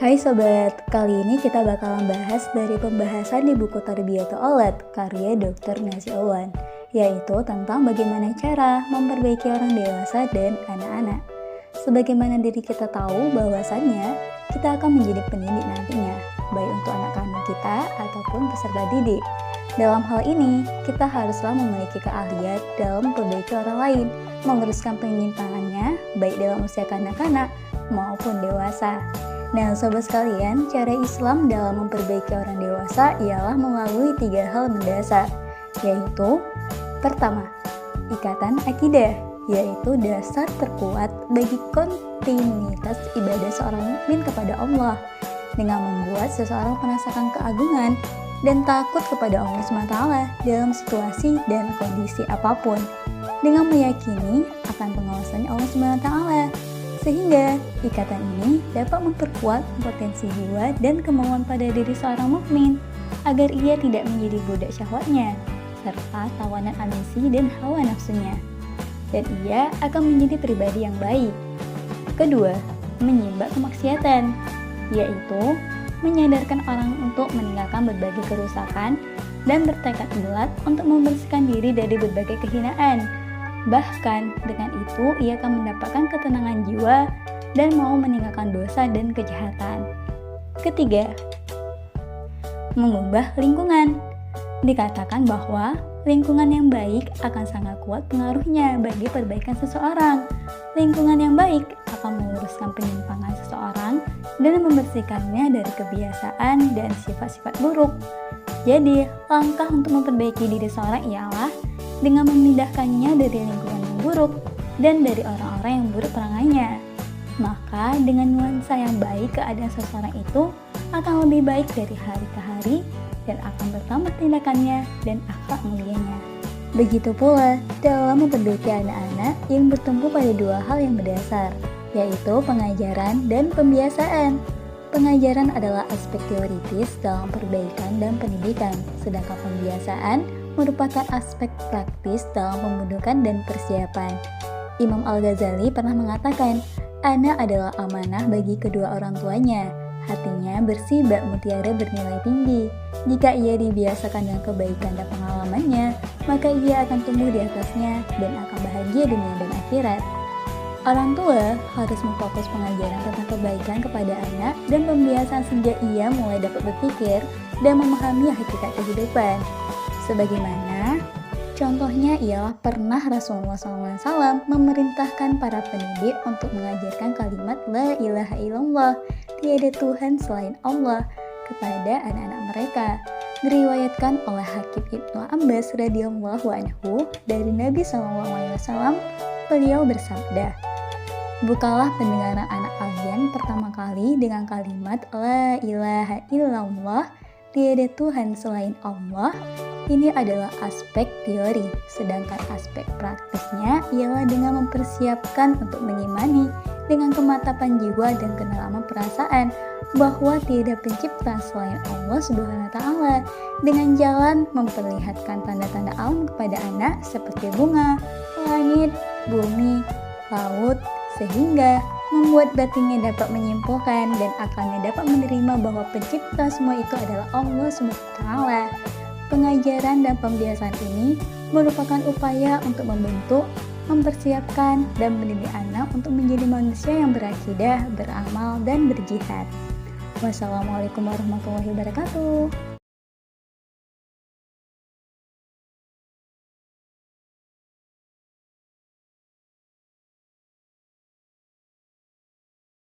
Hai sobat, kali ini kita bakalan bahas dari pembahasan di buku Tarbiyatul Aulad karya Dr. Nazi Awan, yaitu tentang bagaimana cara memperbaiki orang dewasa dan anak-anak. Sebagaimana diri kita tahu bahwasannya kita akan menjadi pendidik nantinya, baik untuk anak kandung kita ataupun peserta didik. Dalam hal ini, kita haruslah memiliki keahlian dalam memperbaiki orang lain, meluruskan penyimpangannya, baik dalam usia kanak-kanak maupun dewasa. Nah, sobat sekalian, cara Islam dalam memperbaiki orang dewasa ialah melalui 3 hal mendasar, yaitu pertama, ikatan akidah, yaitu dasar terkuat bagi kontinuitas ibadah seorang mukmin kepada Allah, dengan membuat seseorang merasakan keagungan dan takut kepada Allah SWT dalam situasi dan kondisi apapun, dengan meyakini akan pengawasan Allah SWT. Sehingga ikatan ini dapat memperkuat potensi jiwa dan kemauan pada diri seorang mukmin agar ia tidak menjadi budak syahwatnya serta tawanan ambisi dan hawa nafsunya, dan ia akan menjadi pribadi yang baik. Kedua, menyibak kemaksiatan, yaitu menyadarkan orang untuk meninggalkan berbagai kerusakan dan bertekad bulat untuk membersihkan diri dari berbagai kehinaan. Bahkan dengan itu ia akan mendapatkan ketenangan jiwa dan mau meninggalkan dosa dan kejahatan. Ketiga, mengubah lingkungan. Dikatakan bahwa lingkungan yang baik akan sangat kuat pengaruhnya bagi perbaikan seseorang. Lingkungan yang baik akan meluruskan penyimpangan seseorang dan membersihkannya dari kebiasaan dan sifat-sifat buruk. Jadi, langkah untuk memperbaiki diri seorang ialah dengan memindahkannya dari lingkungan yang buruk dan dari orang-orang yang buruk perangainya. Maka dengan nuansa yang baik, keadaan seseorang itu akan lebih baik dari hari ke hari dan akan bertambah tindakannya dan akhlak mulianya. Begitu pula dalam memperbaiki anak-anak yang bertumpu pada 2 hal yang mendasar, yaitu pengajaran dan pembiasaan. Pengajaran adalah aspek teoritis dalam perbaikan dan pendidikan, sedangkan pembiasaan merupakan aspek praktis dalam pembentukan dan persiapan. Imam Al-Ghazali pernah mengatakan, anak adalah amanah bagi kedua orang tuanya. Hatinya bersih bak mutiara bernilai tinggi. Jika ia dibiasakan dengan kebaikan dan pengalamannya, maka ia akan tumbuh di atasnya dan akan bahagia dunia dan akhirat. Orang tua harus memfokus pengajaran tentang kebaikan kepada anak dan pembiasaan sejak ia mulai dapat berpikir dan memahami hakikat kehidupan. Sebagaimana contohnya ialah pernah Rasulullah SAW memerintahkan para pendidik untuk mengajarkan kalimat La ilaha illallah, tiada Tuhan selain Allah, kepada anak-anak mereka. Diriwayatkan oleh Hakim Ibnu Abbas radhiyallahu anhu dari Nabi SAW, beliau bersabda, bukalah pendengaran anak kalian pertama kali dengan kalimat La ilaha illallah, tiada Tuhan selain Allah. Ini adalah aspek teori, sedangkan aspek praktisnya ialah dengan mempersiapkan untuk mengimani dengan kemantapan jiwa dan kedalaman perasaan bahwa tiada pencipta selain Allah Subhanahu wa Ta'ala, dengan jalan memperlihatkan tanda-tanda alam kepada anak seperti bunga, langit, bumi, laut, sehingga membuat batinnya dapat menyimpulkan dan akalnya dapat menerima bahwa pencipta semua itu adalah Allah Subhanahu wa Ta'ala. Pengajaran dan pembiasaan ini merupakan upaya untuk membentuk, mempersiapkan, dan mendidik anak untuk menjadi manusia yang berakidah, beramal, dan berjihad. Wassalamualaikum warahmatullahi wabarakatuh.